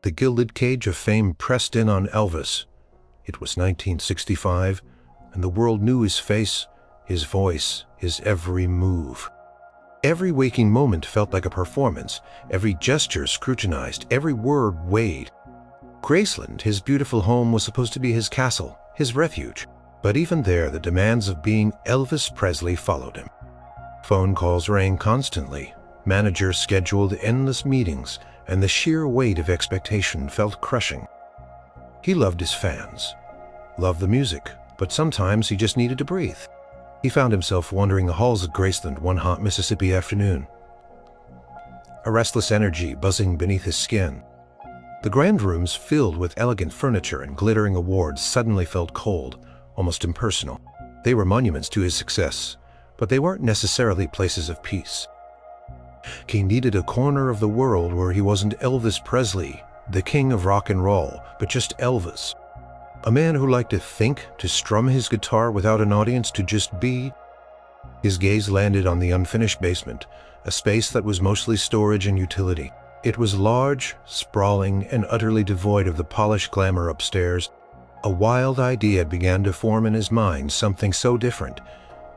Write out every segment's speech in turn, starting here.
The gilded cage of fame pressed in on Elvis. It was 1965, and the world knew his face, his voice, his every move. Every waking moment felt like a performance, every gesture scrutinized, every word weighed. Graceland, his beautiful home, was supposed to be his castle, his refuge. But even there, the demands of being Elvis Presley followed him. Phone calls rang constantly, managers scheduled endless meetings, and the sheer weight of expectation felt crushing. He loved his fans, loved the music, but sometimes he just needed to breathe. He found himself wandering the halls of Graceland one hot Mississippi afternoon, a restless energy buzzing beneath his skin. The grand rooms filled with elegant furniture and glittering awards suddenly felt cold, almost impersonal. They were monuments to his success, but they weren't necessarily places of peace. He needed a corner of the world where he wasn't Elvis Presley, the king of rock and roll, but just Elvis. A man who liked to think, to strum his guitar without an audience, to just be. His gaze landed on the unfinished basement, a space that was mostly storage and utility. It was large, sprawling, and utterly devoid of the polished glamour upstairs. A wild idea began to form in his mind, something so different,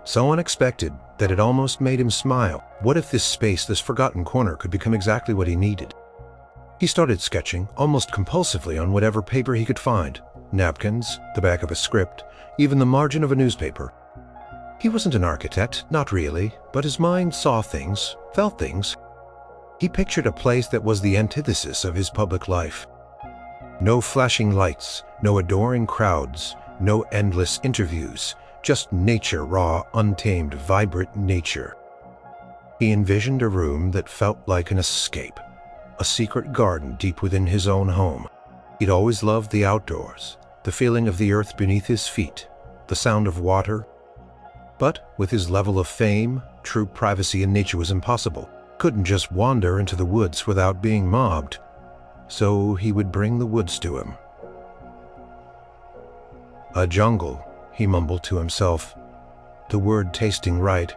so unexpected, that it almost made him smile. What if this space, this forgotten corner, could become exactly what he needed? He started sketching, almost compulsively, on whatever paper he could find. Napkins, the back of a script, even the margin of a newspaper. He wasn't an architect, not really, but his mind saw things, felt things. He pictured a place that was the antithesis of his public life. No flashing lights, no adoring crowds, no endless interviews, just nature, raw, untamed, vibrant nature. He envisioned a room that felt like an escape, a secret garden deep within his own home. He'd always loved the outdoors, the feeling of the earth beneath his feet, the sound of water. But with his level of fame, true privacy in nature was impossible. Couldn't just wander into the woods without being mobbed. So he would bring the woods to him. A jungle, he mumbled to himself, the word tasting right.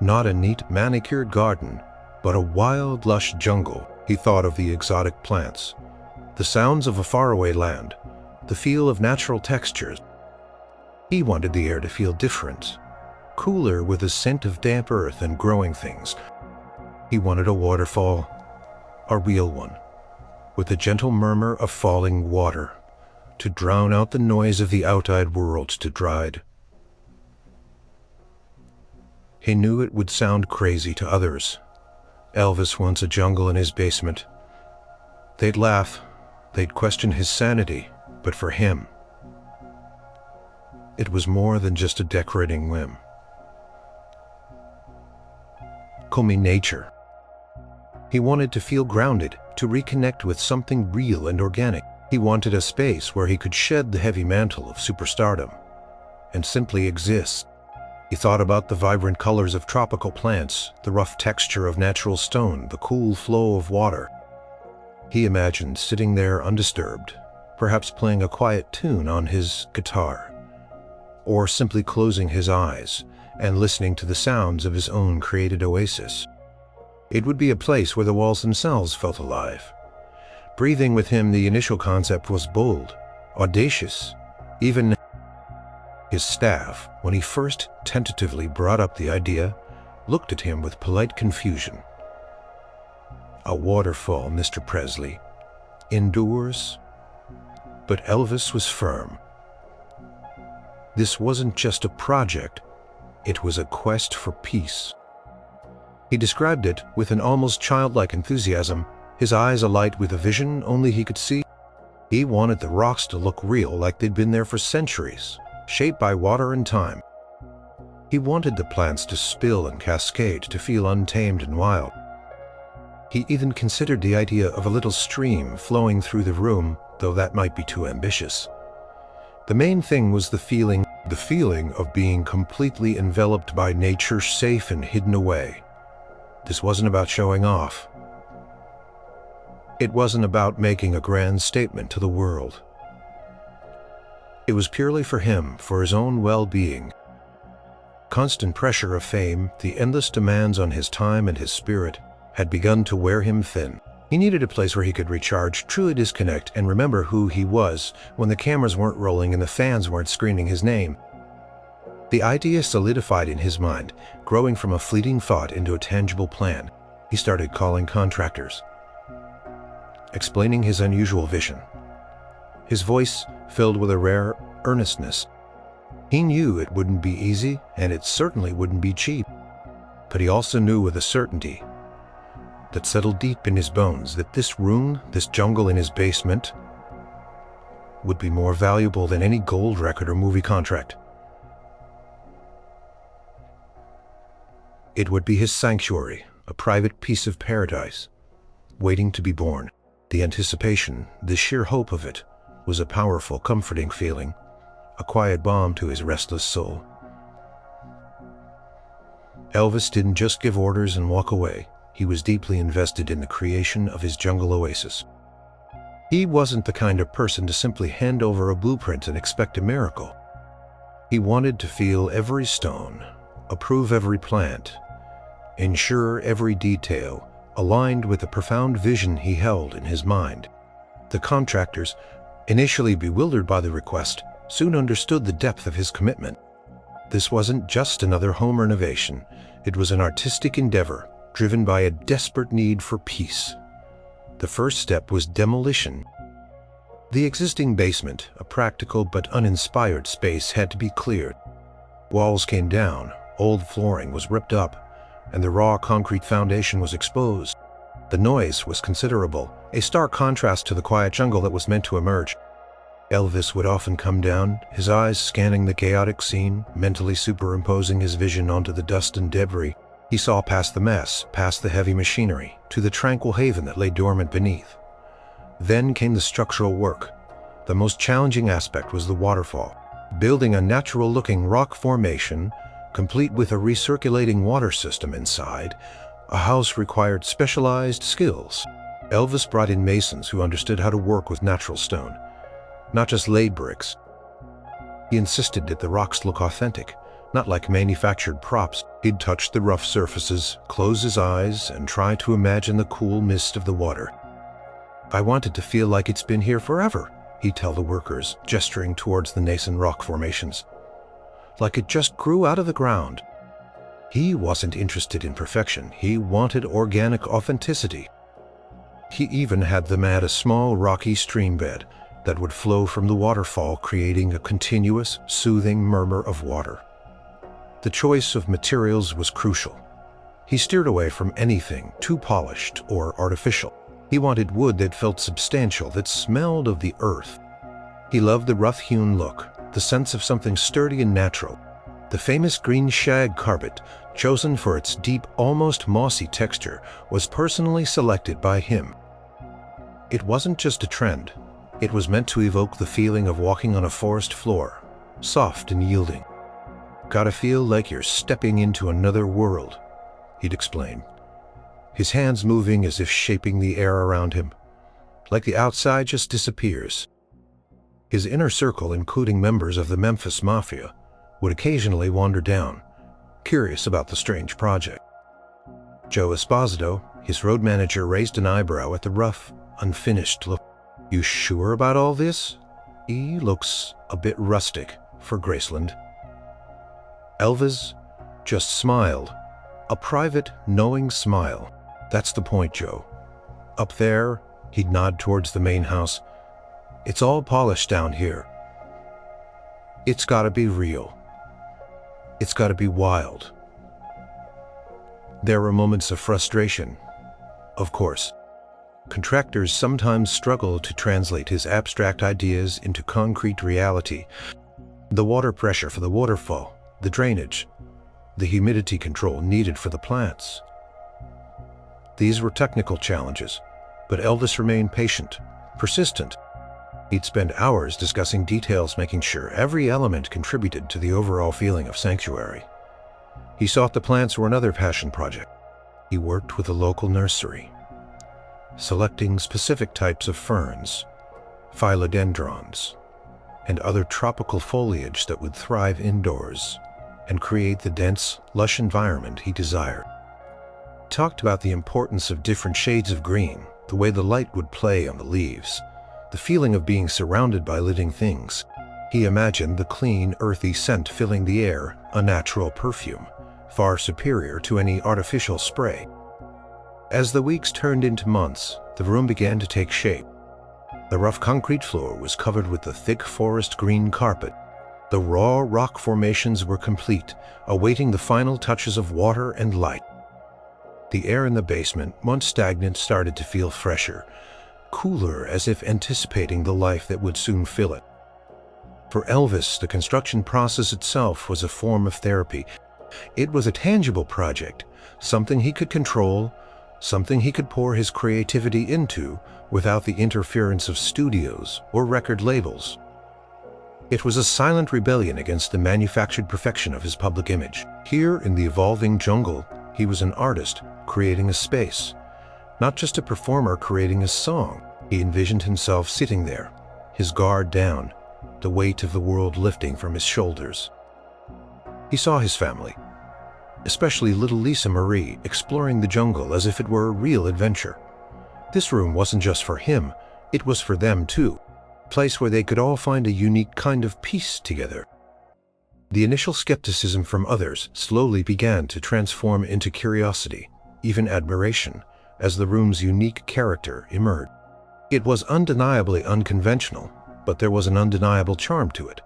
Not a neat manicured garden, but a wild, lush jungle. He thought of the exotic plants, the sounds of a faraway land, the feel of natural textures. He wanted the air to feel different, cooler, with a scent of damp earth and growing things. He wanted a waterfall, a real one, with a gentle murmur of falling water, to drown out the noise of the outside world to Dried. He knew it would sound crazy to others. Elvis wants a jungle in his basement. They'd laugh, they'd question his sanity, but for him, it was more than just a decorating whim. Call me nature. He wanted to feel grounded, to reconnect with something real and organic. He wanted a space where he could shed the heavy mantle of superstardom and simply exist. He thought about the vibrant colors of tropical plants, the rough texture of natural stone, the cool flow of water. He imagined sitting there undisturbed, perhaps playing a quiet tune on his guitar, or simply closing his eyes and listening to the sounds of his own created oasis. It would be a place where the walls themselves felt alive. Breathing with him, the initial concept was bold, audacious. Even his staff, when he first tentatively brought up the idea, looked at him with polite confusion. A waterfall, Mr. Presley. Indoors? But Elvis was firm. This wasn't just a project, it was a quest for peace. He described it with an almost childlike enthusiasm, his eyes alight with a vision only he could see. He wanted the rocks to look real, like they'd been there for centuries, shaped by water and time. He wanted the plants to spill and cascade, to feel untamed and wild. He even considered the idea of a little stream flowing through the room, though that might be too ambitious. The main thing was the feeling of being completely enveloped by nature, safe and hidden away. This wasn't about showing off. It wasn't about making a grand statement to the world. It was purely for him, for his own well-being. Constant pressure of fame, the endless demands on his time and his spirit, had begun to wear him thin. He needed a place where he could recharge, truly disconnect, and remember who he was when the cameras weren't rolling and the fans weren't screaming his name. The idea solidified in his mind, growing from a fleeting thought into a tangible plan. He started calling contractors, explaining his unusual vision. His voice filled with a rare earnestness. He knew it wouldn't be easy, and it certainly wouldn't be cheap. But he also knew with a certainty that settled deep in his bones that this room, this jungle in his basement, would be more valuable than any gold record or movie contract. It would be his sanctuary, a private piece of paradise, waiting to be born. The anticipation, the sheer hope of it, was a powerful, comforting feeling, a quiet balm to his restless soul. Elvis didn't just give orders and walk away. He was deeply invested in the creation of his jungle oasis. He wasn't the kind of person to simply hand over a blueprint and expect a miracle. He wanted to feel every stone, approve every plant, ensure every detail aligned with the profound vision he held in his mind. The contractors, initially bewildered by the request, soon understood the depth of his commitment. This wasn't just another home renovation. It was an artistic endeavor driven by a desperate need for peace. The first step was demolition. The existing basement, a practical but uninspired space, had to be cleared. Walls came down, old flooring was ripped up, and the raw concrete foundation was exposed. The noise was considerable, a stark contrast to the quiet jungle that was meant to emerge. Elvis would often come down, his eyes scanning the chaotic scene, mentally superimposing his vision onto the dust and debris. He saw past the mess, past the heavy machinery, to the tranquil haven that lay dormant beneath. Then came the structural work. The most challenging aspect was the waterfall. Building a natural-looking rock formation, complete with a recirculating water system inside, a house required specialized skills. Elvis brought in masons who understood how to work with natural stone, not just laid bricks. He insisted that the rocks look authentic, not like manufactured props. He'd touch the rough surfaces, close his eyes, and try to imagine the cool mist of the water. "I wanted to feel like it's been here forever," he'd tell the workers, gesturing towards the nascent rock formations. "Like it just grew out of the ground." He wasn't interested in perfection. He wanted organic authenticity. He even had them add a small rocky stream bed that would flow from the waterfall, creating a continuous, soothing murmur of water. The choice of materials was crucial. He steered away from anything too polished or artificial. He wanted wood that felt substantial, that smelled of the earth. He loved the rough-hewn look, the sense of something sturdy and natural. The famous green shag carpet, chosen for its deep, almost mossy texture, was personally selected by him. It wasn't just a trend. It was meant to evoke the feeling of walking on a forest floor, soft and yielding. "Gotta feel like you're stepping into another world," he'd explain, his hands moving as if shaping the air around him, like the outside just disappears. His inner circle, including members of the Memphis Mafia, would occasionally wander down, curious about the strange project. Joe Esposito, his road manager, raised an eyebrow at the rough, unfinished look. "You sure about all this? He looks a bit rustic for Graceland." Elvis just smiled, a private, knowing smile. "That's the point, Joe. Up there," he'd nod towards the main house, "it's all polished down here. It's gotta be real. It's gotta be wild." There were moments of frustration, of course. Contractors sometimes struggle to translate his abstract ideas into concrete reality. The water pressure for the waterfall, the drainage, the humidity control needed for the plants. These were technical challenges, but Elvis remained patient, persistent. He'd spend hours discussing details, making sure every element contributed to the overall feeling of sanctuary. He thought the plants were another passion project. He worked with a local nursery, selecting specific types of ferns, philodendrons, and other tropical foliage that would thrive indoors and create the dense, lush environment he desired. He talked about the importance of different shades of green, the way the light would play on the leaves, the feeling of being surrounded by living things. He imagined the clean, earthy scent filling the air, a natural perfume, far superior to any artificial spray. As the weeks turned into months, the room began to take shape. The rough concrete floor was covered with the thick forest green carpet. The raw rock formations were complete, awaiting the final touches of water and light. The air in the basement, once stagnant, started to feel fresher, cooler, as if anticipating the life that would soon fill it. For Elvis, the construction process itself was a form of therapy. It was a tangible project, something he could control, something he could pour his creativity into without the interference of studios or record labels. It was a silent rebellion against the manufactured perfection of his public image. Here in the evolving jungle, he was an artist creating a space, not just a performer creating a song. He envisioned himself sitting there, his guard down, the weight of the world lifting from his shoulders. He saw his family, especially little Lisa Marie, exploring the jungle as if it were a real adventure. This room wasn't just for him, it was for them too, a place where they could all find a unique kind of peace together. The initial skepticism from others slowly began to transform into curiosity, even admiration, as the room's unique character emerged. It was undeniably unconventional, but there was an undeniable charm to it,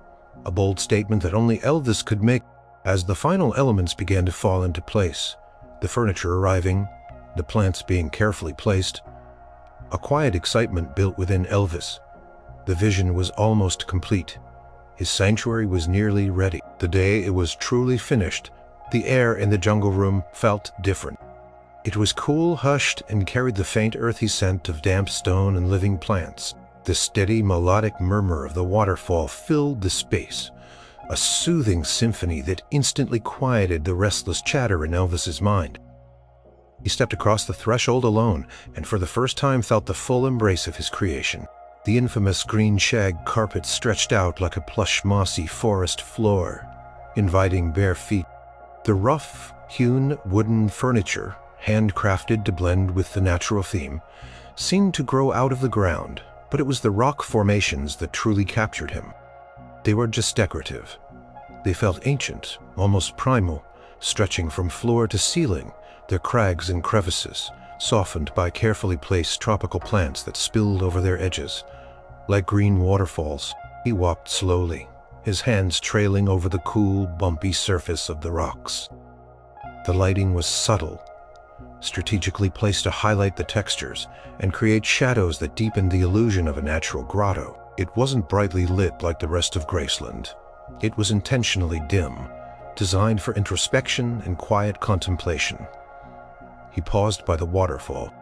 a bold statement that only Elvis could make. As the final elements began to fall into place, the furniture arriving, the plants being carefully placed, a quiet excitement built within Elvis. The vision was almost complete. His sanctuary was nearly ready. The day it was truly finished, the air in the jungle room felt different. It was cool, hushed, and carried the faint earthy scent of damp stone and living plants. The steady, melodic murmur of the waterfall filled the space, a soothing symphony that instantly quieted the restless chatter in Elvis's mind. He stepped across the threshold alone, and for the first time felt the full embrace of his creation. The infamous green shag carpet stretched out like a plush, mossy forest floor, inviting bare feet. The rough, hewn wooden furniture, handcrafted to blend with the natural theme, seemed to grow out of the ground, but it was the rock formations that truly captured him. They were just decorative. They felt ancient, almost primal, stretching from floor to ceiling, their crags and crevices softened by carefully placed tropical plants that spilled over their edges. Like green waterfalls, he walked slowly, his hands trailing over the cool, bumpy surface of the rocks. The lighting was subtle, strategically placed to highlight the textures and create shadows that deepened the illusion of a natural grotto. It wasn't brightly lit like the rest of Graceland. It was intentionally dim, designed for introspection and quiet contemplation. He paused by the waterfall.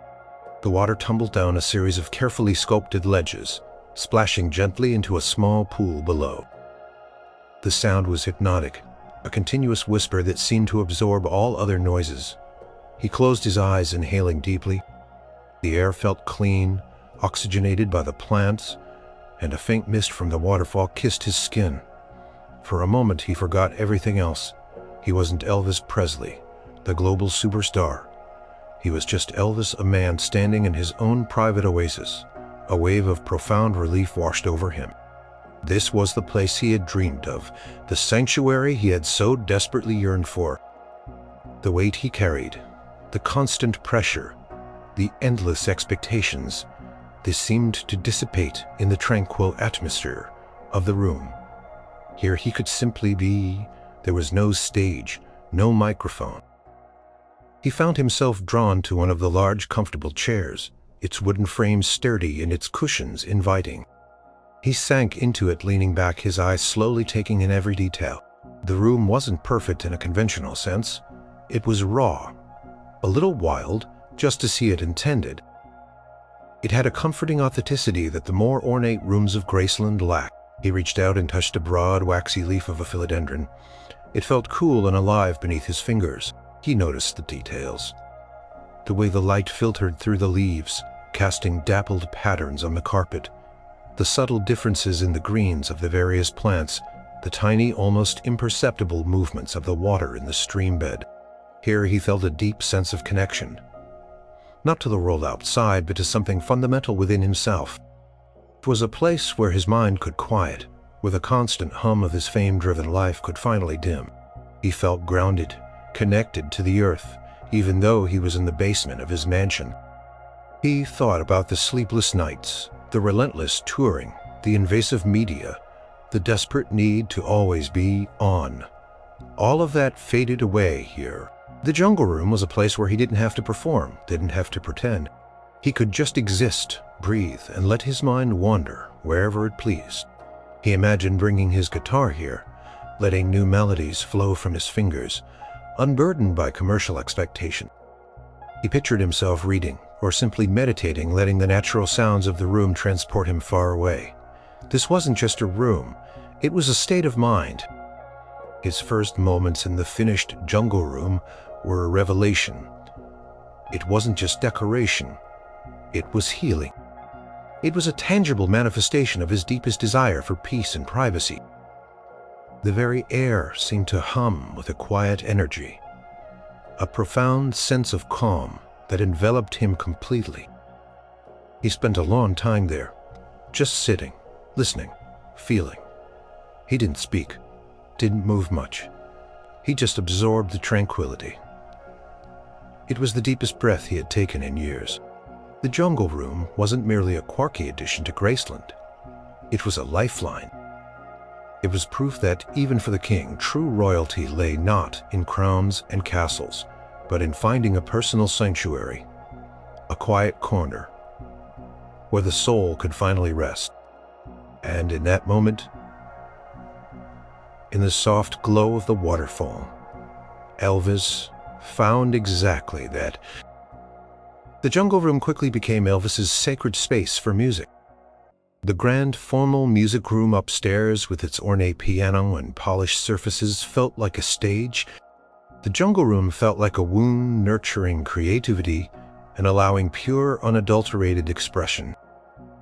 The water tumbled down a series of carefully sculpted ledges, splashing gently into a small pool below. The sound was hypnotic, a continuous whisper that seemed to absorb all other noises. He closed his eyes, inhaling deeply. The air felt clean, oxygenated by the plants, and a faint mist from the waterfall kissed his skin. For a moment he forgot everything else. He wasn't Elvis Presley, the global superstar. He was just Elvis, a man standing in his own private oasis. A wave of profound relief washed over him. This was the place he had dreamed of, the sanctuary he had so desperately yearned for. The weight he carried, the constant pressure, the endless expectations, they seemed to dissipate in the tranquil atmosphere of the room. Here he could simply be. There was no stage, no microphone. He found himself drawn to one of the large, comfortable chairs, its wooden frame sturdy and its cushions inviting. He sank into it, leaning back, his eyes slowly taking in every detail. The room wasn't perfect in a conventional sense. It was raw, a little wild, just as he had intended. It had a comforting authenticity that the more ornate rooms of Graceland lacked. He reached out and touched a broad, waxy leaf of a philodendron. It felt cool and alive beneath his fingers. He noticed the details. The way the light filtered through the leaves, casting dappled patterns on the carpet. The subtle differences in the greens of the various plants, the tiny, almost imperceptible movements of the water in the stream bed. Here he felt a deep sense of connection. not to the world outside, but to something fundamental within himself. It was a place where his mind could quiet, where the constant hum of his fame-driven life could finally dim. He felt grounded, connected to the earth, even though he was in the basement of his mansion. He thought about the sleepless nights, the relentless touring, the invasive media, the desperate need to always be on. All of that faded away here. The Jungle Room was a place where he didn't have to perform, didn't have to pretend. He could just exist, breathe, and let his mind wander wherever it pleased. He imagined bringing his guitar here, letting new melodies flow from his fingers, unburdened by commercial expectation. He pictured himself reading, or simply meditating, letting the natural sounds of the room transport him far away. This wasn't just a room, it was a state of mind. His first moments in the finished Jungle Room were a revelation. It wasn't just decoration, it was healing. It was a tangible manifestation of his deepest desire for peace and privacy. The very air seemed to hum with a quiet energy, a profound sense of calm that enveloped him completely. He spent a long time there, just sitting, listening, feeling. He didn't speak, didn't move much. He just absorbed the tranquility. It was the deepest breath he had taken in years. The Jungle Room wasn't merely a quirky addition to Graceland. It was a lifeline. It was proof that, even for the king, true royalty lay not in crowns and castles, but in finding a personal sanctuary, a quiet corner, where the soul could finally rest. And in that moment, in the soft glow of the waterfall, Elvis found exactly that. The Jungle Room quickly became Elvis's sacred space for music. The grand, formal music room upstairs, with its ornate piano and polished surfaces, felt like a stage. The Jungle Room felt like a womb nurturing creativity and allowing pure, unadulterated expression.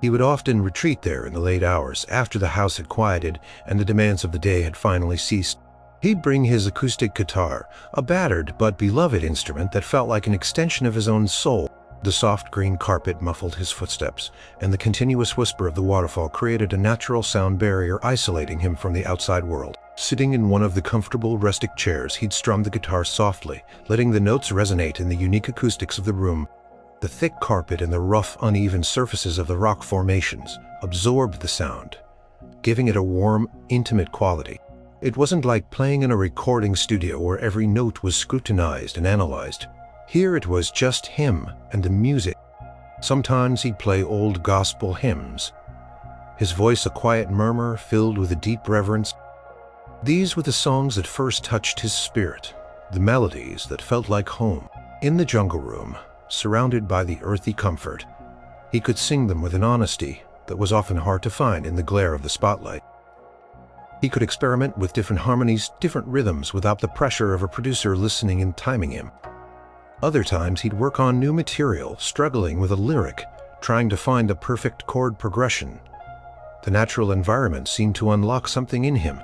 He would often retreat there in the late hours, after the house had quieted and the demands of the day had finally ceased. He'd bring his acoustic guitar, a battered but beloved instrument that felt like an extension of his own soul. The soft green carpet muffled his footsteps, and the continuous whisper of the waterfall created a natural sound barrier isolating him from the outside world. Sitting in one of the comfortable rustic chairs, he'd strum the guitar softly, letting the notes resonate in the unique acoustics of the room. The thick carpet and the rough, uneven surfaces of the rock formations absorbed the sound, giving it a warm, intimate quality. It wasn't like playing in a recording studio where every note was scrutinized and analyzed. Here it was just him and the music. Sometimes he'd play old gospel hymns, his voice a quiet murmur filled with a deep reverence. These were the songs that first touched his spirit, the melodies that felt like home. In the Jungle Room, surrounded by the earthy comfort, he could sing them with an honesty that was often hard to find in the glare of the spotlight. He could experiment with different harmonies, different rhythms, without the pressure of a producer listening and timing him. Other times he'd work on new material, struggling with a lyric, trying to find the perfect chord progression. The natural environment seemed to unlock something in him.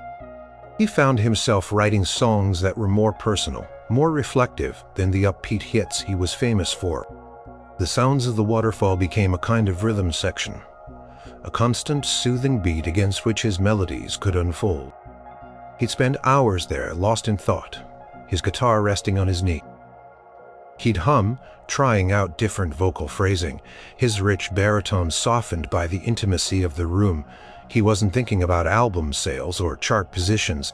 He found himself writing songs that were more personal, more reflective than the upbeat hits he was famous for. The sounds of the waterfall became a kind of rhythm section, a constant, soothing beat against which his melodies could unfold. He'd spend hours there, lost in thought, his guitar resting on his knee. He'd hum, trying out different vocal phrasing, his rich baritone softened by the intimacy of the room. He wasn't thinking about album sales or chart positions.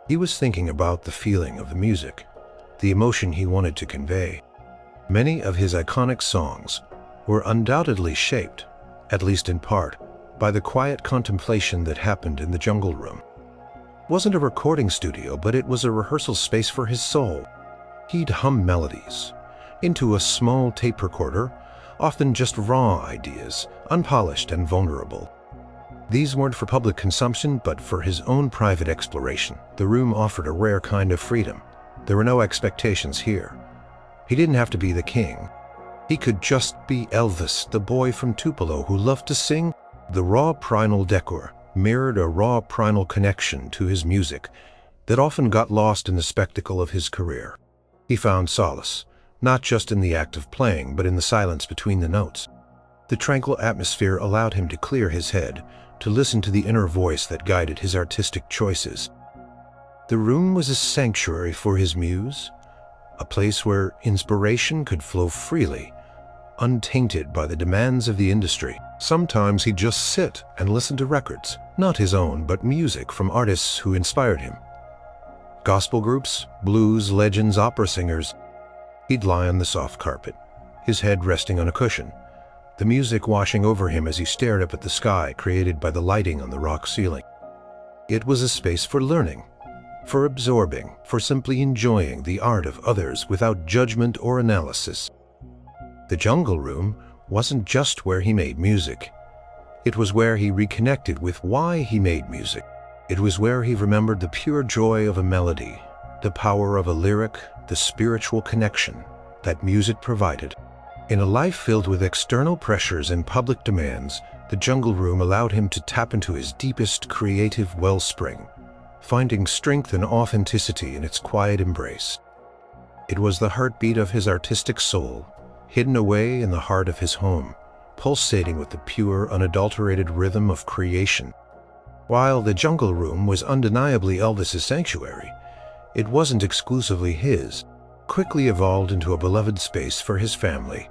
He was thinking about the feeling of the music, the emotion he wanted to convey. Many of his iconic songs were undoubtedly shaped, at least in part, by the quiet contemplation that happened in the Jungle Room. It wasn't a recording studio, but it was a rehearsal space for his soul. He'd hum melodies into a small tape recorder, often just raw ideas, unpolished and vulnerable. These weren't for public consumption, but for his own private exploration. The room offered a rare kind of freedom. There were no expectations here. He didn't have to be the king. He could just be Elvis, the boy from Tupelo who loved to sing. The raw primal decor mirrored a raw primal connection to his music that often got lost in the spectacle of his career. He found solace, not just in the act of playing, but in the silence between the notes. The tranquil atmosphere allowed him to clear his head, to listen to the inner voice that guided his artistic choices. The room was a sanctuary for his muse, a place where inspiration could flow freely, untainted by the demands of the industry. Sometimes he'd just sit and listen to records, not his own, but music from artists who inspired him. Gospel groups, blues, legends, opera singers. He'd lie on the soft carpet, his head resting on a cushion, the music washing over him as he stared up at the sky created by the lighting on the rock ceiling. It was a space for learning, for absorbing, for simply enjoying the art of others without judgment or analysis. The jungle room wasn't just where he made music. It was where he reconnected with why he made music. It was where he remembered the pure joy of a melody, the power of a lyric, the spiritual connection that music provided. In a life filled with external pressures and public demands, the jungle room allowed him to tap into his deepest creative wellspring, finding strength and authenticity in its quiet embrace. It was the heartbeat of his artistic soul, hidden away in the heart of his home, pulsating with the pure, unadulterated rhythm of creation. While the jungle room was undeniably Elvis's sanctuary, it wasn't exclusively his. Quickly evolved into a beloved space for his family,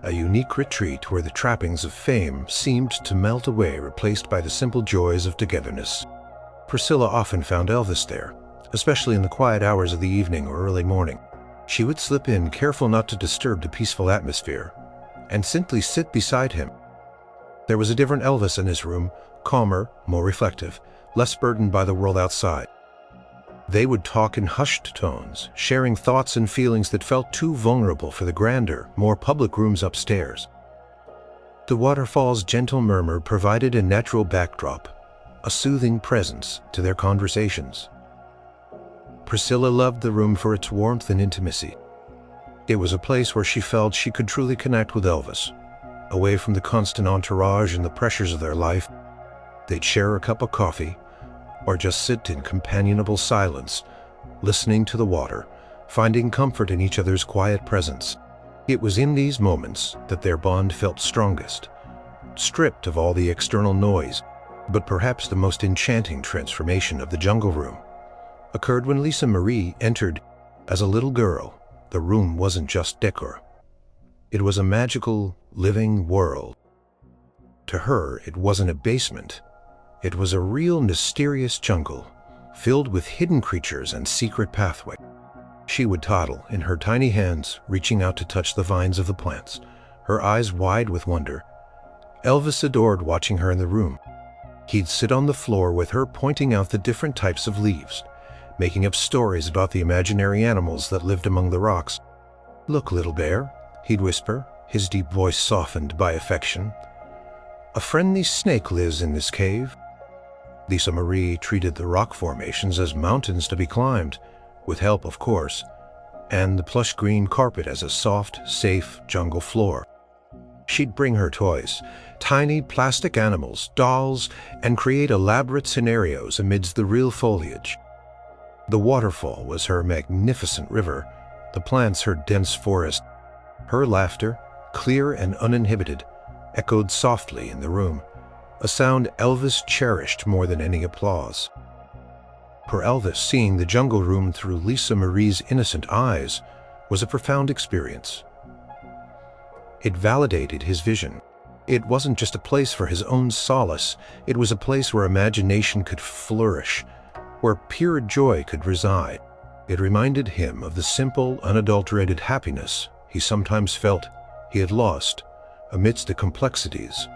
a unique retreat where the trappings of fame seemed to melt away, replaced by the simple joys of togetherness. Priscilla often found Elvis there, especially in the quiet hours of the evening or early morning. She would slip in, careful not to disturb the peaceful atmosphere, and simply sit beside him. There was a different Elvis in his room, calmer, more reflective, less burdened by the world outside. They would talk in hushed tones, sharing thoughts and feelings that felt too vulnerable for the grander, more public rooms upstairs. The waterfall's gentle murmur provided a natural backdrop, a soothing presence to their conversations. Priscilla loved the room for its warmth and intimacy. It was a place where she felt she could truly connect with Elvis. Away from the constant entourage and the pressures of their life, they'd share a cup of coffee, or just sit in companionable silence, listening to the water, finding comfort in each other's quiet presence. It was in these moments that their bond felt strongest, stripped of all the external noise. But perhaps the most enchanting transformation of the jungle room occurred when Lisa Marie entered. As a little girl, the room wasn't just decor. It was a magical, living world. To her, it wasn't a basement. It was a real mysterious jungle, filled with hidden creatures and secret pathways. She would toddle in her tiny hands, reaching out to touch the vines of the plants, her eyes wide with wonder. Elvis adored watching her in the room. He'd sit on the floor with her, pointing out the different types of leaves, making up stories about the imaginary animals that lived among the rocks. "Look, little bear," he'd whisper, his deep voice softened by affection. "A friendly snake lives in this cave." Lisa Marie treated the rock formations as mountains to be climbed, with help, of course, and the plush green carpet as a soft, safe jungle floor. She'd bring her toys, tiny plastic animals, dolls, and create elaborate scenarios amidst the real foliage. The waterfall was her magnificent river, the plants her dense forest. Her laughter, clear and uninhibited, echoed softly in the room, a sound Elvis cherished more than any applause. For Elvis, seeing the jungle room through Lisa Marie's innocent eyes was a profound experience. It validated his vision. It wasn't just a place for his own solace, it was a place where imagination could flourish, where pure joy could reside. It reminded him of the simple, unadulterated happiness he sometimes felt he had lost amidst the complexities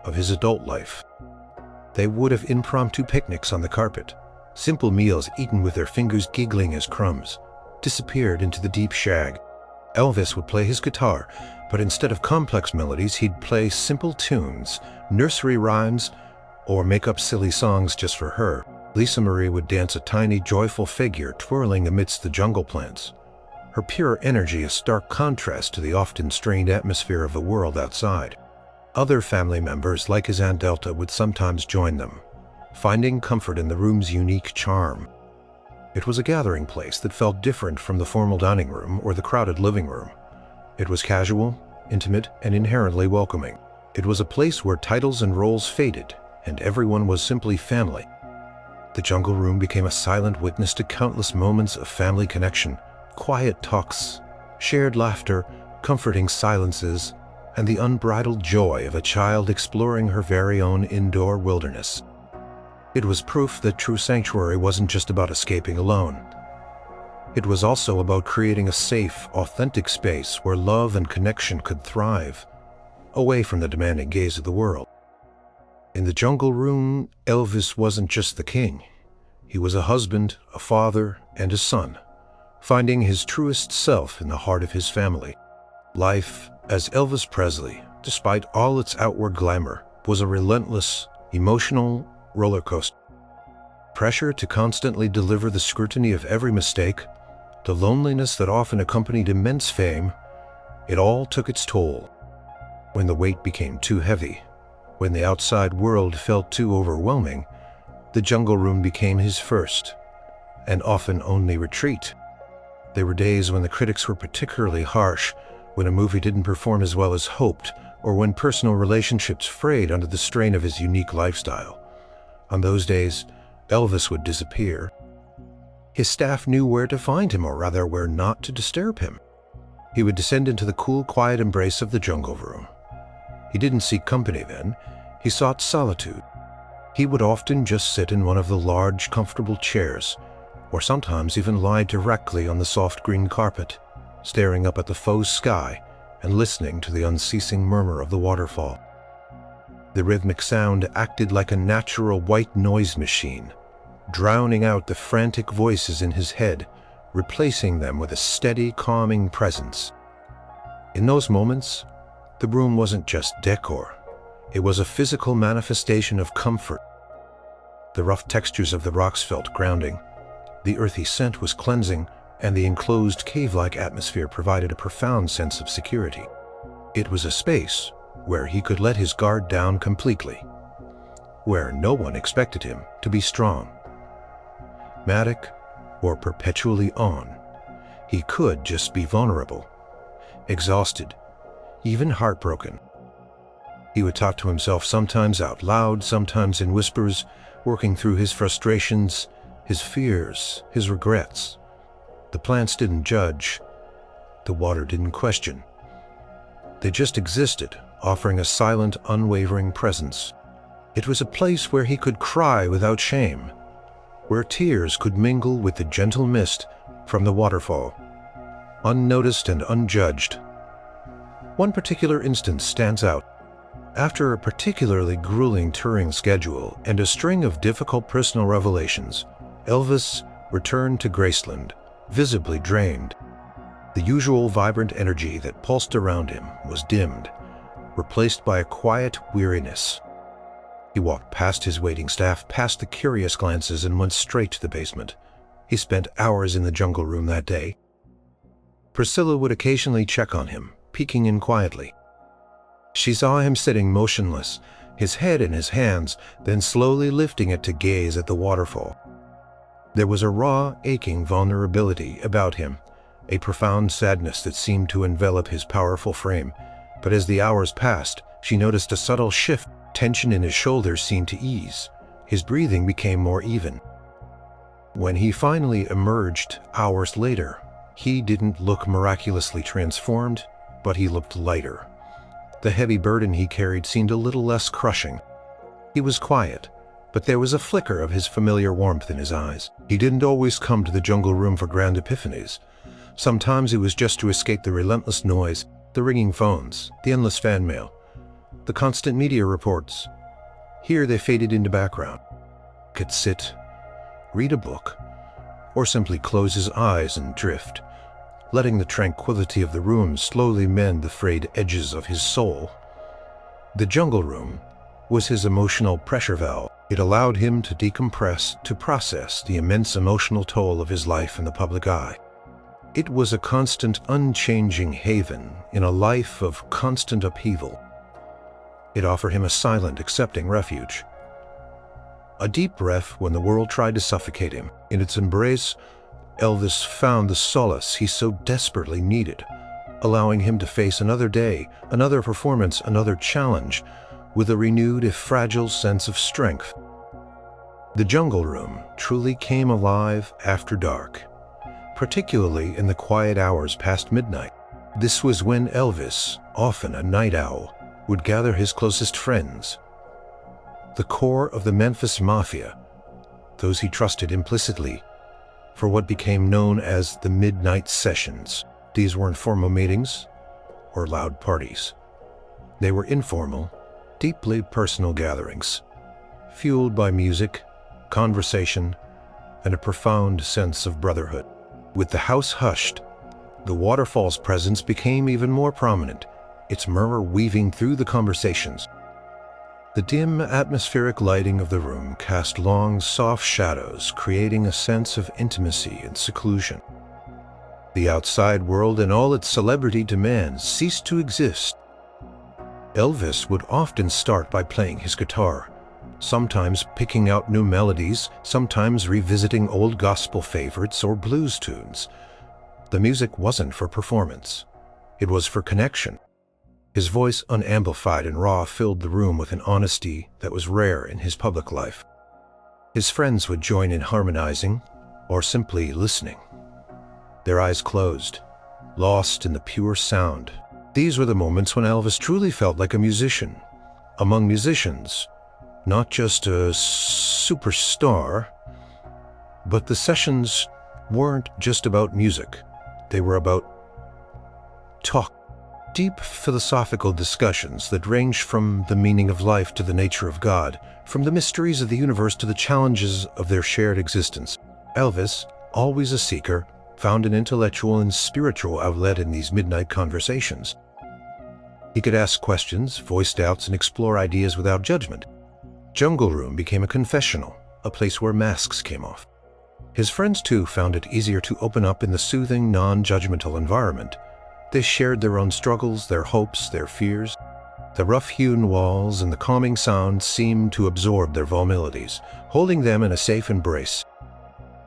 of his adult life. They would have impromptu picnics on the carpet, simple meals eaten with their fingers giggling as crumbs disappeared into the deep shag. Elvis would play his guitar, but instead of complex melodies, he'd play simple tunes, nursery rhymes, or make up silly songs just for her. Lisa Marie would dance a tiny, joyful figure twirling amidst the jungle plants, her pure energy a stark contrast to the often strained atmosphere of the world outside. Other family members, like his Aunt Delta, would sometimes join them, finding comfort in the room's unique charm. It was a gathering place that felt different from the formal dining room or the crowded living room. It was casual, intimate, and inherently welcoming. It was a place where titles and roles faded, and everyone was simply family. The jungle room became a silent witness to countless moments of family connection, quiet talks, shared laughter, comforting silences, and the unbridled joy of a child exploring her very own indoor wilderness. It was proof that true sanctuary wasn't just about escaping alone. It was also about creating a safe, authentic space where love and connection could thrive, away from the demanding gaze of the world. In the jungle room, Elvis wasn't just the king. He was a husband, a father, and a son, finding his truest self in the heart of his family. Life as Elvis Presley, despite all its outward glamour, was a relentless, emotional roller coaster. Pressure to constantly deliver the scrutiny of every mistake, the loneliness that often accompanied immense fame, it all took its toll. When the weight became too heavy, when the outside world felt too overwhelming, the jungle room became his first, and often only retreat. There were days when the critics were particularly harsh, when a movie didn't perform as well as hoped, or when personal relationships frayed under the strain of his unique lifestyle. On those days, Elvis would disappear. His staff knew where to find him, or rather where not to disturb him. He would descend into the cool, quiet embrace of the jungle room. He didn't seek company then, he sought solitude. He would often just sit in one of the large, comfortable chairs, or sometimes even lie directly on the soft green carpet, staring up at the faux sky and listening to the unceasing murmur of the waterfall. The rhythmic sound acted like a natural white noise machine, drowning out the frantic voices in his head, replacing them with a steady, calming presence. In those moments, the room wasn't just decor. It was a physical manifestation of comfort. The rough textures of the rocks felt grounding, the earthy scent was cleansing, and the enclosed cave-like atmosphere provided a profound sense of security. It was a space where he could let his guard down completely, where no one expected him to be strong, matic, or perpetually on. He could just be vulnerable, exhausted, even heartbroken. He would talk to himself sometimes out loud, sometimes in whispers, working through his frustrations, his fears, his regrets. The plants didn't judge. The water didn't question. They just existed, offering a silent, unwavering presence. It was a place where he could cry without shame, where tears could mingle with the gentle mist from the waterfall, unnoticed and unjudged. One particular instance stands out. After a particularly grueling touring schedule and a string of difficult personal revelations, Elvis returned to Graceland, visibly drained. The usual vibrant energy that pulsed around him was dimmed, replaced by a quiet weariness. He walked past his waiting staff, past the curious glances, and went straight to the basement. He spent hours in the jungle room that day. Priscilla would occasionally check on him, peeking in quietly. She saw him sitting motionless, his head in his hands, then slowly lifting it to gaze at the waterfall. There was a raw, aching vulnerability about him, a profound sadness that seemed to envelop his powerful frame. But as the hours passed, she noticed a subtle shift. Tension in his shoulders seemed to ease. His breathing became more even. When he finally emerged hours later, he didn't look miraculously transformed, but he looked lighter. The heavy burden he carried seemed a little less crushing. He was quiet, but there was a flicker of his familiar warmth in his eyes. He didn't always come to the jungle room for grand epiphanies. Sometimes it was just to escape the relentless noise, the ringing phones, the endless fan mail, the constant media reports. Here they faded into background. He could sit, read a book, or simply close his eyes and drift, letting the tranquility of the room slowly mend the frayed edges of his soul. The jungle room was his emotional pressure valve. It allowed him to decompress, to process the immense emotional toll of his life in the public eye. It was a constant, unchanging haven in a life of constant upheaval. It offered him a silent, accepting refuge. a deep breath when the world tried to suffocate him. In its embrace, Elvis found the solace he so desperately needed, allowing him to face another day, another performance, another challenge, with a renewed if fragile sense of strength. The Jungle Room truly came alive after dark, particularly in the quiet hours past midnight. This was when Elvis, often a night owl, would gather his closest friends, the core of the Memphis Mafia, those he trusted implicitly, for what became known as the Midnight Sessions. These weren't formal meetings or loud parties. They were informal, deeply personal gatherings, fueled by music, conversation, and a profound sense of brotherhood. With the house hushed, the waterfall's presence became even more prominent, its murmur weaving through the conversations. The dim, atmospheric lighting of the room cast long, soft shadows, creating a sense of intimacy and seclusion. The outside world and all its celebrity demands ceased to exist. Elvis would often start by playing his guitar, sometimes picking out new melodies, sometimes revisiting old gospel favorites or blues tunes. The music wasn't for performance. It was for connection. His voice, unamplified and raw, filled the room with an honesty that was rare in his public life. His friends would join in harmonizing or simply listening, their eyes closed, lost in the pure sound. These were the moments when Elvis truly felt like a musician. Among musicians, not just a superstar, but the sessions weren't just about music. They were about talk. Deep philosophical discussions that ranged from the meaning of life to the nature of God, from the mysteries of the universe to the challenges of their shared existence. Elvis, always a seeker, found an intellectual and spiritual outlet in these midnight conversations. He could ask questions, voice doubts, and explore ideas without judgment. Jungle Room became a confessional, a place where masks came off. His friends, too, found it easier to open up in the soothing, non-judgmental environment. They shared their own struggles, their hopes, their fears. The rough-hewn walls and the calming sound seemed to absorb their vulnerabilities, holding them in a safe embrace.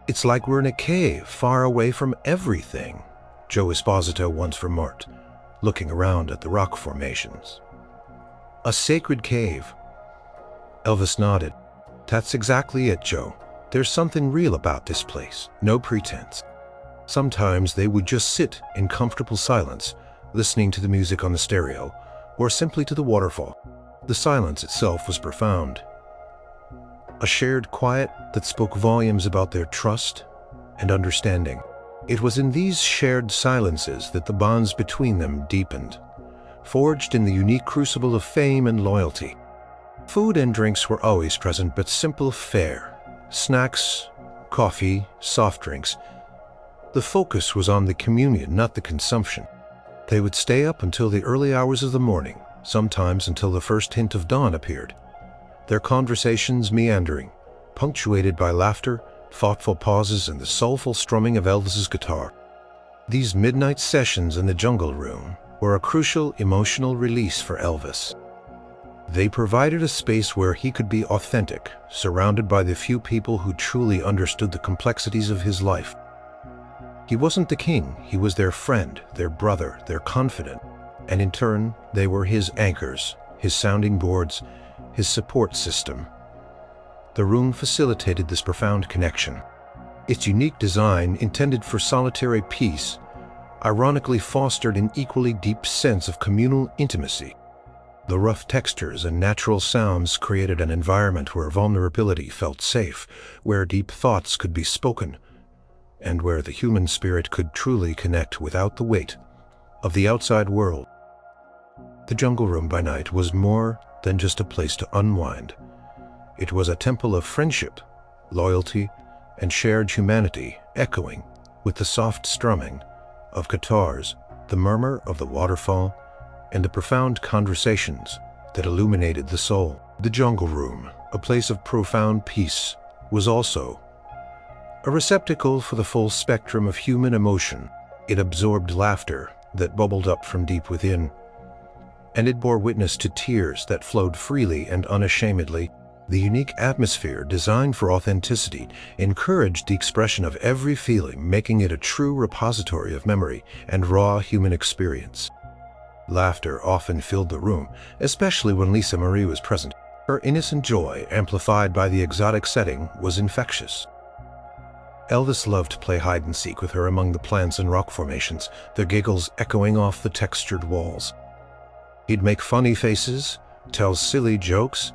"It's like we're in a cave, far away from everything," Joe Esposito once remarked, looking around at the rock formations. "A sacred cave." Elvis nodded. "That's exactly it, Joe. There's something real about this place, no pretense." Sometimes they would just sit in comfortable silence, listening to the music on the stereo, or simply to the waterfall. The silence itself was profound, a shared quiet that spoke volumes about their trust and understanding. It was in these shared silences that the bonds between them deepened, forged in the unique crucible of fame and loyalty. Food and drinks were always present, but simple fare. Snacks, coffee, soft drinks. The focus was on the communion, not the consumption. They would stay up until the early hours of the morning, sometimes until the first hint of dawn appeared, their conversations meandering, punctuated by laughter, thoughtful pauses, and the soulful strumming of Elvis's guitar. These midnight sessions in the Jungle Room were a crucial emotional release for Elvis. They provided a space where he could be authentic, surrounded by the few people who truly understood the complexities of his life. He wasn't the king, he was their friend, their brother, their confidant, and in turn, they were his anchors, his sounding boards, his support system. The room facilitated this profound connection. Its unique design, intended for solitary peace, ironically fostered an equally deep sense of communal intimacy. The rough textures and natural sounds created an environment where vulnerability felt safe, where deep thoughts could be spoken, and where the human spirit could truly connect without the weight of the outside world. The Jungle Room by night was more than just a place to unwind. It was a temple of friendship, loyalty, and shared humanity, echoing with the soft strumming of guitars, the murmur of the waterfall, and the profound conversations that illuminated the soul. The Jungle Room, a place of profound peace, was also a receptacle for the full spectrum of human emotion. It absorbed laughter that bubbled up from deep within, and it bore witness to tears that flowed freely and unashamedly. The unique atmosphere, designed for authenticity, encouraged the expression of every feeling, making it a true repository of memory and raw human experience. Laughter often filled the room, especially when Lisa Marie was present. Her innocent joy, amplified by the exotic setting, was infectious. Elvis loved to play hide-and-seek with her among the plants and rock formations, their giggles echoing off the textured walls. He'd make funny faces, tell silly jokes,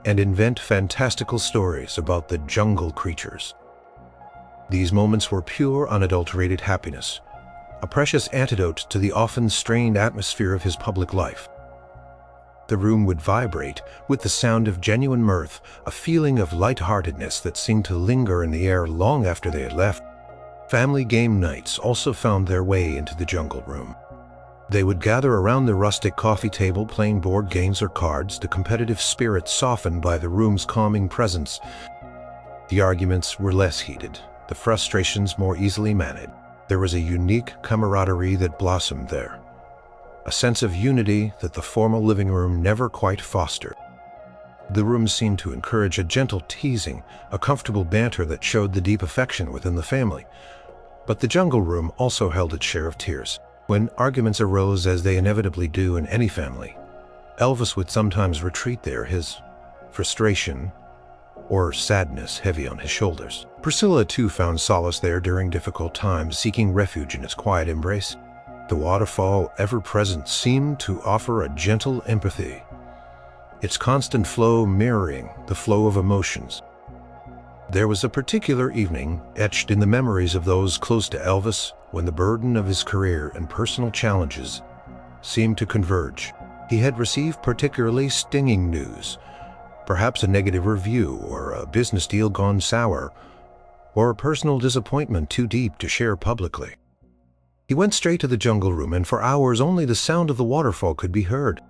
and invent fantastical stories about the jungle creatures. These moments were pure, unadulterated happiness, a precious antidote to the often strained atmosphere of his public life. The room would vibrate with the sound of genuine mirth, a feeling of lightheartedness that seemed to linger in the air long after they had left. Family game nights also found their way into the jungle room. They would gather around the rustic coffee table playing board games or cards, the competitive spirit softened by the room's calming presence. The arguments were less heated, the frustrations more easily managed. There was a unique camaraderie that blossomed there, a sense of unity that the formal living room never quite fostered. The room seemed to encourage a gentle teasing, a comfortable banter that showed the deep affection within the family. But the jungle room also held its share of tears. When arguments arose, as they inevitably do in any family, Elvis would sometimes retreat there, his frustration or sadness heavy on his shoulders. Priscilla too found solace there during difficult times, seeking refuge in its quiet embrace. The waterfall, ever present, seemed to offer a gentle empathy, its constant flow mirroring the flow of emotions. There was a particular evening etched in the memories of those close to Elvis when the burden of his career and personal challenges seemed to converge. He had received particularly stinging news, perhaps a negative review or a business deal gone sour, or a personal disappointment too deep to share publicly. He went straight to the jungle room, and for hours only the sound of the waterfall could be heard.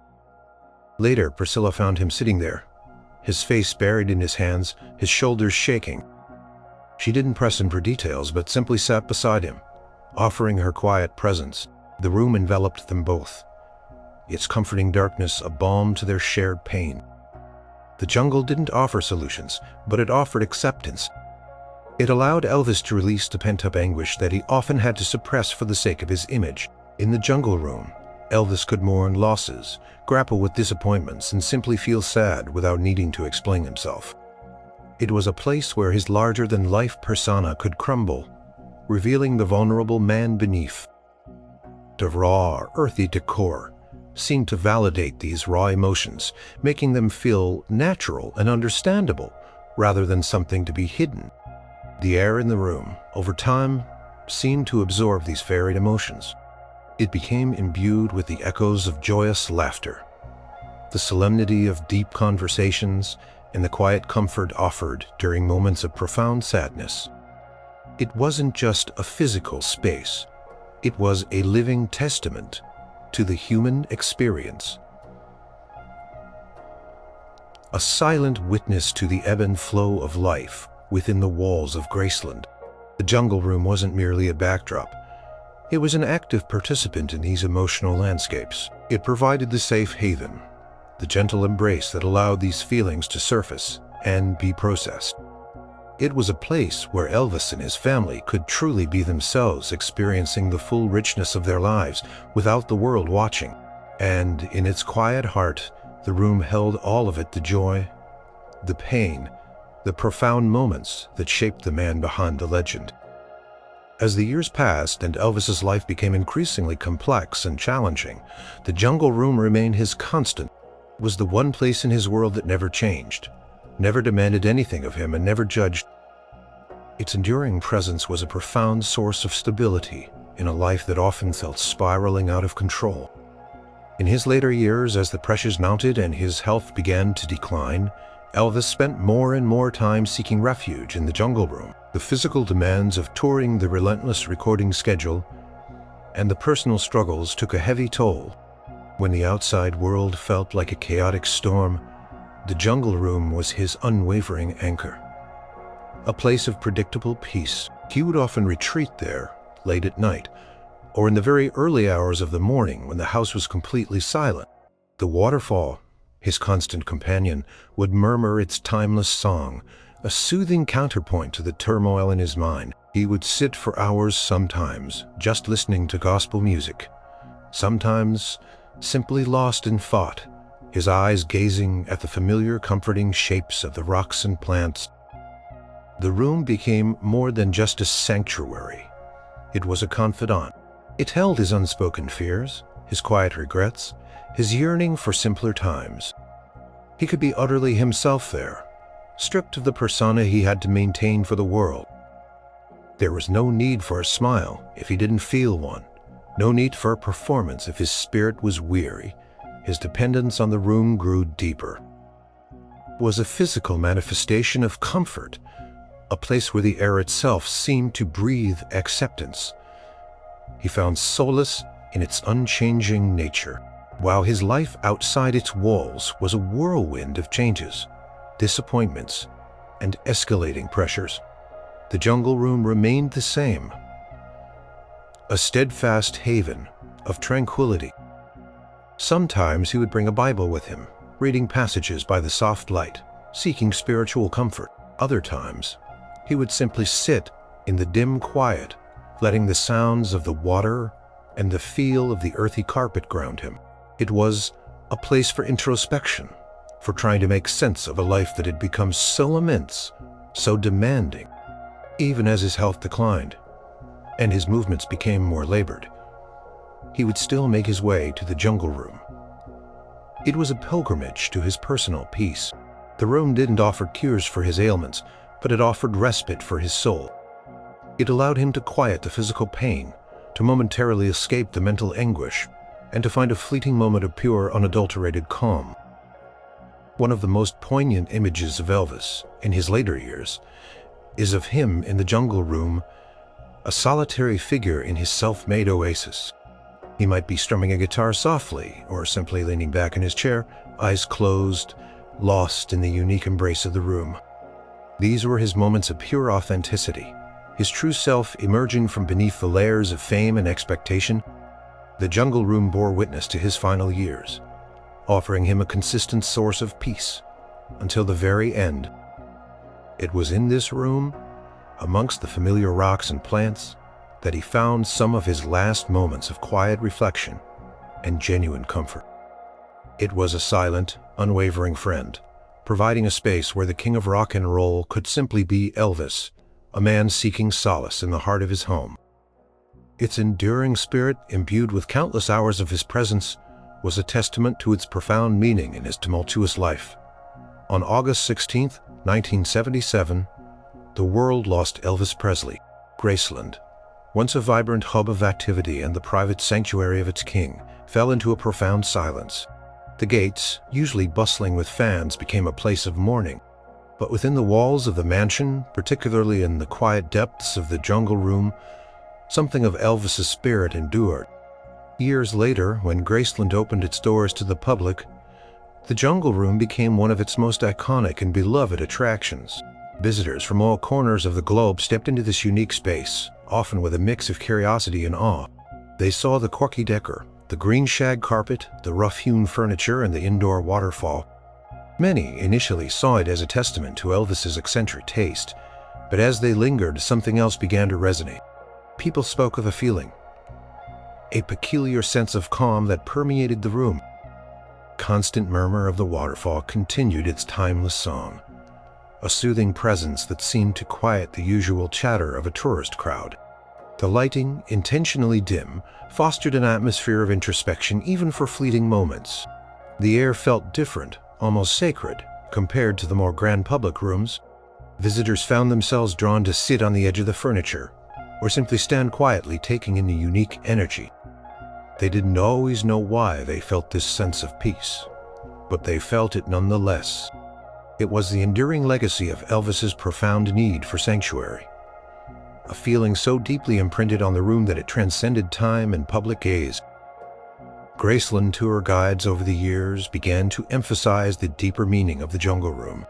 Later, Priscilla found him sitting there, his face buried in his hands, his shoulders shaking. She didn't press him for details, but simply sat beside him, offering her quiet presence. The room enveloped them both, its comforting darkness a balm to their shared pain. The jungle didn't offer solutions, but it offered acceptance. It allowed Elvis to release the pent-up anguish that he often had to suppress for the sake of his image. In the jungle room, Elvis could mourn losses, grapple with disappointments, and simply feel sad without needing to explain himself. It was a place where his larger-than-life persona could crumble, revealing the vulnerable man beneath. The raw, earthy decor seemed to validate these raw emotions, making them feel natural and understandable, rather than something to be hidden. The air in the room, over time, seemed to absorb these varied emotions. It became imbued with the echoes of joyous laughter, the solemnity of deep conversations, and the quiet comfort offered during moments of profound sadness. It wasn't just a physical space. It was a living testament to the human experience, a silent witness to the ebb and flow of life within the walls of Graceland. The jungle room wasn't merely a backdrop. It was an active participant in these emotional landscapes. It provided the safe haven, the gentle embrace that allowed these feelings to surface and be processed. It was a place where Elvis and his family could truly be themselves, experiencing the full richness of their lives without the world watching. And in its quiet heart, the room held all of it: the joy, the pain, the profound moments that shaped the man behind the legend. As the years passed and Elvis's life became increasingly complex and challenging, the jungle room remained his constant. It was the one place in his world that never changed, never demanded anything of him, and never judged. Its enduring presence was a profound source of stability in a life that often felt spiraling out of control. In his later years, as the pressures mounted and his health began to decline, Elvis spent more and more time seeking refuge in the jungle room. The physical demands of touring, the relentless recording schedule, and the personal struggles took a heavy toll. When the outside world felt like a chaotic storm, the jungle room was his unwavering anchor. A place of predictable peace. He would often retreat there late at night, or in the very early hours of the morning when the house was completely silent. The waterfall, His constant companion would murmur its timeless song, a soothing counterpoint to the turmoil in his mind. He would sit for hours sometimes, just listening to gospel music, sometimes simply lost in thought, his eyes gazing at the familiar, comforting shapes of the rocks and plants. The room became more than just a sanctuary. It was a confidant. It held his unspoken fears, his quiet regrets, his yearning for simpler times. He could be utterly himself there, stripped of the persona he had to maintain for the world. There was no need for a smile if he didn't feel one, no need for a performance if his spirit was weary. His dependence on the room grew deeper. It was a physical manifestation of comfort, a place where the air itself seemed to breathe acceptance. He found solace in its unchanging nature, while his life outside its walls was a whirlwind of changes, disappointments, and escalating pressures. The jungle room remained the same, a steadfast haven of tranquility. Sometimes he would bring a Bible with him, reading passages by the soft light, seeking spiritual comfort. Other times, he would simply sit in the dim quiet, letting the sounds of the water and the feel of the earthy carpet ground him. It was a place for introspection, for trying to make sense of a life that had become so immense, so demanding. Even as his health declined, and his movements became more labored, he would still make his way to the jungle room. It was a pilgrimage to his personal peace. The room didn't offer cures for his ailments, but it offered respite for his soul. It allowed him to quiet the physical pain, to momentarily escape the mental anguish, and to find a fleeting moment of pure, unadulterated calm. One of the most poignant images of Elvis in his later years is of him in the jungle room, a solitary figure in his self-made oasis. He might be strumming a guitar softly, or simply leaning back in his chair, eyes closed, lost in the unique embrace of the room. These were his moments of pure authenticity, his true self emerging from beneath the layers of fame and expectation. The jungle room bore witness to his final years, offering him a consistent source of peace until the very end. It was in this room, amongst the familiar rocks and plants, that he found some of his last moments of quiet reflection and genuine comfort. It was a silent, unwavering friend, providing a space where the king of rock and roll could simply be Elvis, a man seeking solace in the heart of his home. Its enduring spirit, imbued with countless hours of his presence, was a testament to its profound meaning in his tumultuous life. On August 16, 1977, the world lost Elvis Presley. Graceland, once a vibrant hub of activity and the private sanctuary of its king, fell into a profound silence. The gates, usually bustling with fans, became a place of mourning. But within the walls of the mansion, particularly in the quiet depths of the jungle room, something of Elvis's spirit endured. Years later, when Graceland opened its doors to the public, the jungle room became one of its most iconic and beloved attractions. Visitors from all corners of the globe stepped into this unique space, often with a mix of curiosity and awe. They saw the quirky decor, the green shag carpet, the rough-hewn furniture, and the indoor waterfall. Many initially saw it as a testament to Elvis's eccentric taste, but as they lingered, something else began to resonate. People spoke of a feeling, a peculiar sense of calm that permeated the room. Constant murmur of the waterfall continued its timeless song, a soothing presence that seemed to quiet the usual chatter of a tourist crowd. The lighting, intentionally dim, fostered an atmosphere of introspection even for fleeting moments. The air felt different, almost sacred, compared to the more grand public rooms. Visitors found themselves drawn to sit on the edge of the furniture, or simply stand quietly taking in the unique energy. They didn't always know why they felt this sense of peace, but they felt it nonetheless. It was the enduring legacy of Elvis's profound need for sanctuary, a feeling so deeply imprinted on the room that it transcended time and public gaze. Graceland tour guides over the years began to emphasize the deeper meaning of the jungle room.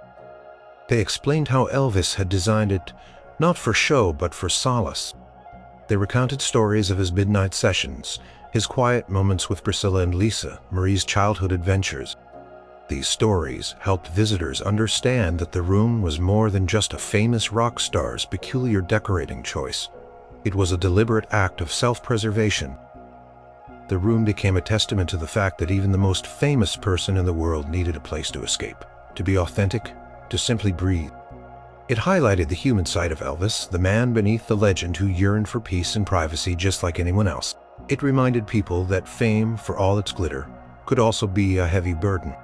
They explained how Elvis had designed it not for show but for solace. They recounted stories of his midnight sessions, his quiet moments with Priscilla and Lisa, Marie's childhood adventures. These stories helped visitors understand that the room was more than just a famous rock star's peculiar decorating choice. It was a deliberate act of self-preservation. The room became a testament to the fact that even the most famous person in the world needed a place to escape, to be authentic, to simply breathe. It highlighted the human side of Elvis, the man beneath the legend who yearned for peace and privacy just like anyone else. It reminded people that fame, for all its glitter, could also be a heavy burden.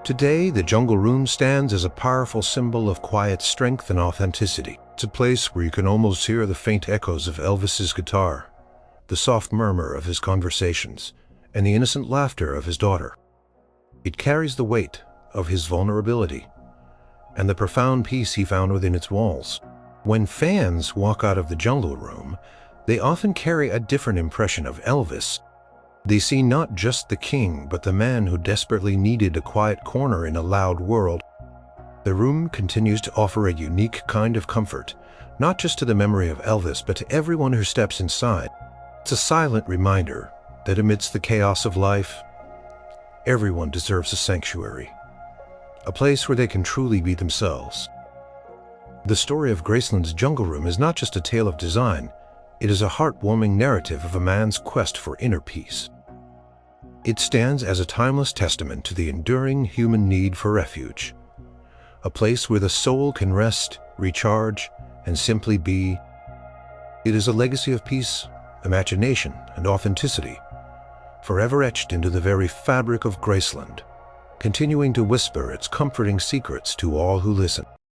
Today, the Jungle Room stands as a powerful symbol of quiet strength and authenticity. It's a place where you can almost hear the faint echoes of Elvis's guitar, the soft murmur of his conversations, and the innocent laughter of his daughter. It carries the weight of his vulnerability and the profound peace he found within its walls. When fans walk out of the Jungle Room, they often carry a different impression of Elvis. They see not just the king, but the man who desperately needed a quiet corner in a loud world. The room continues to offer a unique kind of comfort, not just to the memory of Elvis, but to everyone who steps inside. It's a silent reminder that amidst the chaos of life, everyone deserves a sanctuary, a place where they can truly be themselves. The story of Graceland's Jungle Room is not just a tale of design, it is a heartwarming narrative of a man's quest for inner peace. It stands as a timeless testament to the enduring human need for refuge, a place where the soul can rest, recharge, and simply be. It is a legacy of peace, imagination, and authenticity, forever etched into the very fabric of Graceland, continuing to whisper its comforting secrets to all who listen.